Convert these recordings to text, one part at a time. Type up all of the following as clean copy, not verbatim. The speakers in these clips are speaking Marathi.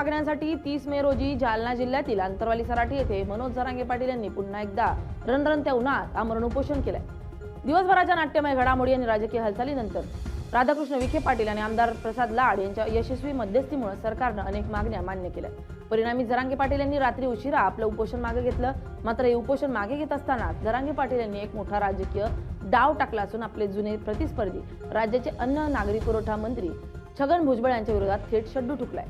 मागण्यांसाठी 30 मे रोजी जालना जिल्ह्यातील अंतरवाली सराटी येथे मनोज जरांगे पाटील यांनी पुन्हा एकदा रणरणत्या उन्हात आमरण उपोषण केलंय। दिवसभराच्या नाट्यमय घडामोडी आणि राजकीय हालचालीनंतर राधाकृष्ण विखे पाटील आणि आमदार प्रसाद लाड यांच्या यशस्वी मध्यस्थीमुळे सरकारने अनेक मागण्या मान्य केल्या। परिणामी जरांगे पाटील यांनी रात्री उशिरा आपलं उपोषण मागे घेतलं। मात्र हे उपोषण मागे घेत असताना जरांगे पाटील यांनी एक मोठा राजकीय डाव टाकला असून आपले जुने प्रतिस्पर्धी राज्याचे अन्न नागरी पुरवठा मंत्री छगन भुजबळ यांच्या विरोधात थेट शड्डू ठोकलाय।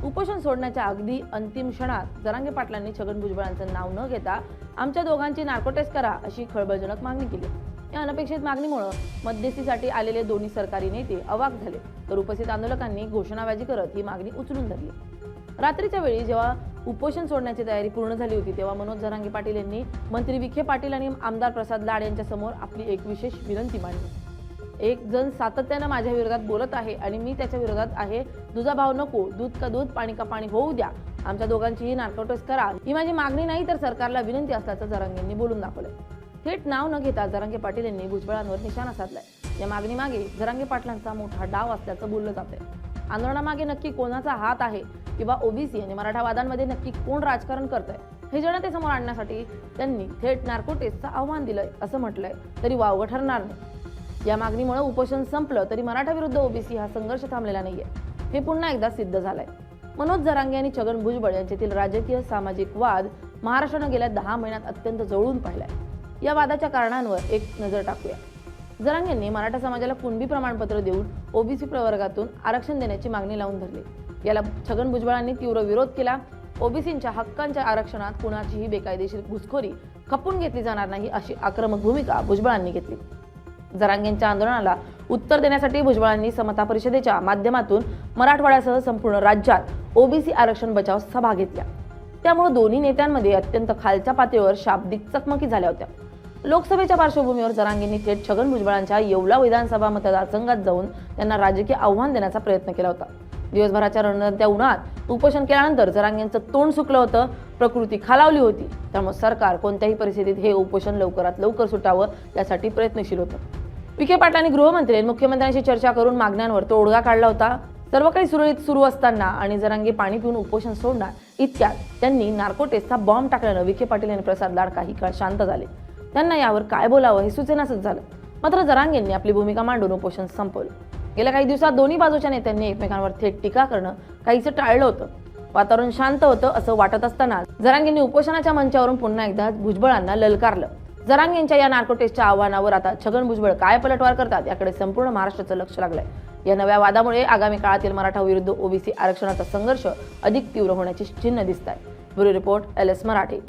उपोषण सोडण्याच्या अगदी अंतिम क्षणात जरांगे पाटलांनी छगन भुजबळांचं नाव न घेता आमच्या दोघांची नार्को टेस्ट करा अशी खळबळजनक मागणी केली। या अनपेक्षित मागणीमुळे मध्यस्थीसाठी आलेले दोन्ही सरकारी नेते अवाक झाले, तर उपस्थित आंदोलकांनी घोषणाबाजी करत ही मागणी उचलून धरली। रात्रीच्या वेळी जेव्हा उपोषण सोडण्याची तयारी पूर्ण झाली होती तेव्हा मनोज जरांगे पाटील यांनी मंत्री विखे पाटील आणि आमदार प्रसाद लाड यांच्या समोर आपली एक विशेष विनंती मांडली। एक जण सातत्याने माझ्या विरोधात बोलत आहे आणि मी त्याच्या विरोधात आहे। दुधा भाव नको, दूध का दूध, पाणी का पाणी होऊ द्या, आमच्या दोघांचीही नार्को टेस्ट करा, ही माझी मागणी नाही तर सरकारला विनंती असल्याचं जरांगेंनी बोलून दाखवलंय। थेट नाव न घेता जरांगे पाटील यांनी भुजबळांवर निशाणा साधलाय। या मागणीमागे जरांगे पाटलांचा मोठा डाव असल्याचं बोललं जातंय। आंदोलनामागे नक्की कोणाचा हात आहे किंवा ओबीसी आणि मराठा वादांमध्ये नक्की कोण राजकारण करतंय हे जनतेसमोर आणण्यासाठी त्यांनी थेट नार्को टेस्टचं आव्हान दिलंय असं म्हटलंय तरी वावगं ठरणार नाही। या मागणीमुळे उपोषण संपलं तरी मराठा विरुद्ध ओबीसी हा संघर्ष थांबलेला नाहीये, हे पुन्हा एकदा सिद्ध झालंय। मनोज जरांगे आणि छगन भुजबळ यांच्यातील राजकीय सामाजिक वाद महाराष्ट्रानं गेल्या 10 महिन्यात अत्यंत जवळून पाहिलाय। या वादाच्या कारणांवर एक नजर टाकूया। जरांगेंनी मराठा समाजाला कुणबी प्रमाणपत्र देऊन ओबीसी प्रवर्गातून आरक्षण देण्याची मागणी लावून धरली। याला छगन भुजबळांनी तीव्र विरोध केला। ओबीसींच्या हक्कांच्या आरक्षणात कुणाचीही बेकायदेशीर घुसखोरी खपून घेतली जाणार नाही अशी आक्रमक भूमिका भुजबळांनी घेतली। जरांगेंच्या आंदोलनाला उत्तर देण्यासाठी भुजबळांनी समता परिषदेच्या माध्यमातून मराठवाड्यासह संपूर्ण राज्यात ओबीसी आरक्षण बचाव सभा घेतल्या। त्यामुळे दोन्ही नेत्यांमध्ये अत्यंत खालच्या पातळीवर शाब्दिक चकमकी झाल्या होत्या। लोकसभेच्या पार्श्वभूमीवर जरांगेंनी थेट छगन भुजबळांच्या येवला विधानसभा मतदारसंघात जाऊन त्यांना राजकीय आव्हान देण्याचा प्रयत्न केला होता। दिवसभराच्या रणरणत्या उन्हात उपोषण केल्यानंतर जरांगेंचं तोंड सुकलं होतं, प्रकृती खालावली होती। त्यामुळे सरकार कोणत्याही परिस्थितीत हे उपोषण लवकरात लवकर सुटावं यासाठी प्रयत्नशील होतं। विखे पाटलांनी गृहमंत्री आणि मुख्यमंत्र्यांशी चर्चा करून मागण्यांवर तोडगा काढला होता। सर्व काही सुरळीत सुरू असताना आणि जरांगे पाणी पिऊन उपोषण सोडणार इतक्यात त्यांनी नार्को टेस्टचा बॉम्ब टाकल्यानं विखे पाटील आणि प्रसाद लाड काही काळ शांत झाले। त्यांना यावर काय बोलावं हे सुचेनासच झालं। मात्र जरांगेंनी आपली भूमिका मांडून उपोषण संपवलं। गेल्या काही दिवसात दोन्ही बाजूच्या नेत्यांनी एकमेकांवर थेट टीका करणं काहीसं टाळलं होतं। वातावरण शांत होतं असं वाटत असताना जरांगेंनी उपोषणाच्या मंचावरून पुन्हा एकदा भुजबळांना ललकारलं। जरांगेंच्या या नार्को टेस्टच्या आव्हानावर आता छगन भुजबळ काय पलटवार करतात याकडे संपूर्ण महाराष्ट्राचं लक्ष लागलंय। या नव्या वादामुळे आगामी काळातील मराठा विरुद्ध ओबीसी आरक्षणाचा संघर्ष अधिक तीव्र होण्याची चिन्ह दिसत आहे। Bureau report LS Marathi.